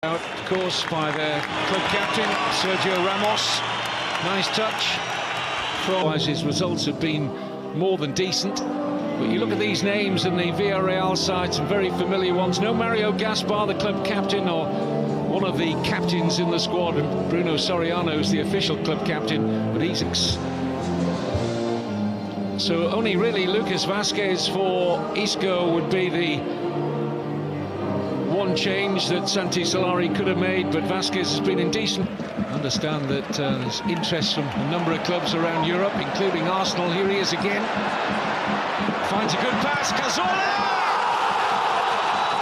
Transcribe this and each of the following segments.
Out, of course, by their club captain, Sergio Ramos. Nice touch. Otherwise, his results have been more than decent. But you look at these names in the Villarreal side, some very familiar ones. No Mario Gaspar, the club captain, or one of the captains in the squad. And Bruno Soriano is the official club captain, but he's... So only really Lucas Vazquez for Isco would be the one change that Santi Solari could have made, but Vazquez has been indecent. Understand that there's interest from a number of clubs around Europe, including Arsenal. Here he is again. Finds a good pass, Cazorla!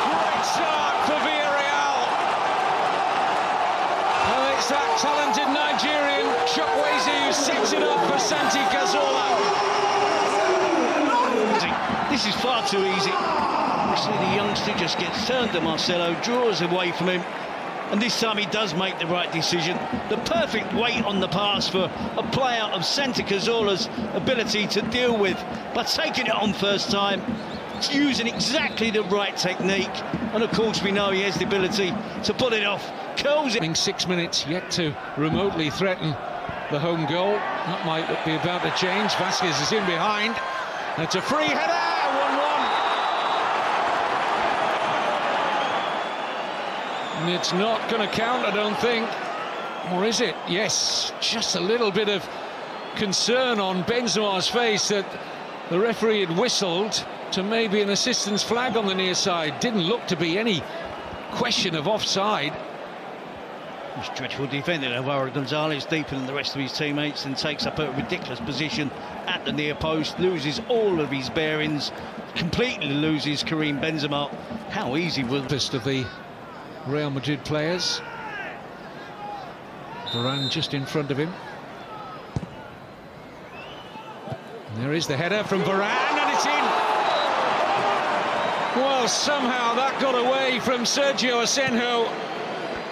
Great start for Villarreal. And it's that talented Nigerian, Chukwueze, who sets it up for Santi Cazorla. This is far too easy. The youngster just gets turned to Marcelo, draws away from him, and this time he does make the right decision. The perfect weight on the pass for a player of Santi Cazorla's ability to deal with, but taking it on first time, using exactly the right technique, and of course we know he has the ability to pull it off. Curls it. 6 minutes yet to remotely threaten the home goal. That might be about to change. Vazquez is in behind. It's a free header, 1-1. And it's not going to count, I don't think. Or is it? Yes, just a little bit of concern on Benzema's face that the referee had whistled to maybe an assistance flag on the near side. Didn't look to be any question of offside. This dreadful defender, Alvaro Gonzalez, deeper than the rest of his teammates, and takes up a ridiculous position at the near post, loses all of his bearings, completely loses Karim Benzema. How easy was this of the Real Madrid players? Varane just in front of him. And there is the header from Varane, and it's in. Well, somehow that got away from Sergio Asenjo,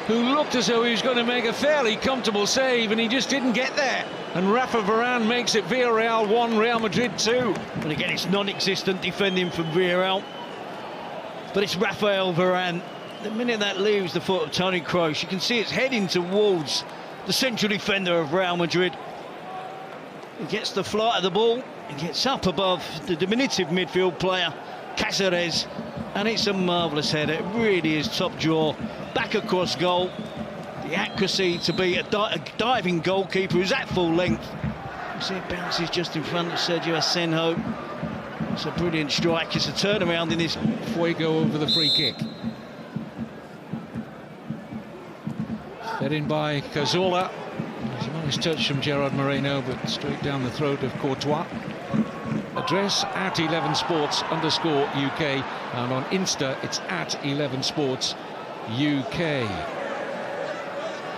who looked as though he was going to make a fairly comfortable save, and he just didn't get there. And Rafa Varane makes it Villarreal 1, Real Madrid 2. And again, it's non-existent defending from Villarreal, but it's Rafael Varane. The minute that leaves the foot of Toni Kroos, you can see it's heading towards the central defender of Real Madrid. He gets the flight of the ball, he gets up above the diminutive midfield player, Cáceres, and it's a marvellous header. It really is top draw, back across goal. The accuracy to be a diving goalkeeper who's at full length. You see it bounces just in front of Sergio Asenjo. It's a brilliant strike. It's a turnaround in this. Fuego over the free kick. Fed in by Cazorla. There's a nice touch from Gerard Moreno, but straight down the throat of Courtois. Address at 11sports_UK, and on Insta it's at 11sports UK.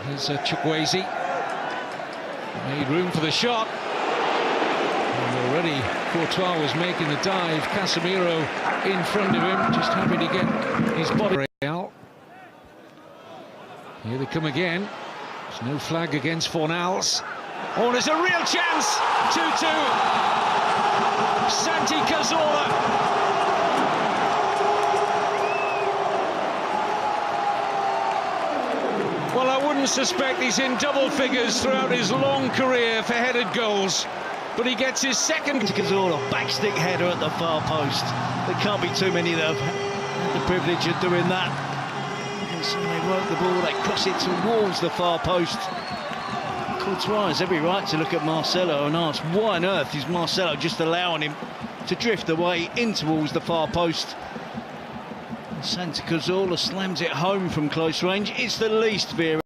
Here's Chukwueze. Made room for the shot. And already Courtois was making the dive. Casemiro in front of him, just happy to get his body. Real. Here they come again. There's no flag against Fornals. Oh, there's a real chance! 2-2. Santi Cazorla. Well, I wouldn't suspect he's in double figures throughout his long career for headed goals, but he gets his second. Cazorla, backstick header at the far post. There can't be too many that have had the privilege of doing that. And so they work the ball, they cross it towards the far post. Courtois has every right to look at Marcelo and ask, why on earth is Marcelo just allowing him to drift away in towards the far post? And Santi Cazorla slams it home from close range. It's the least Villarreal.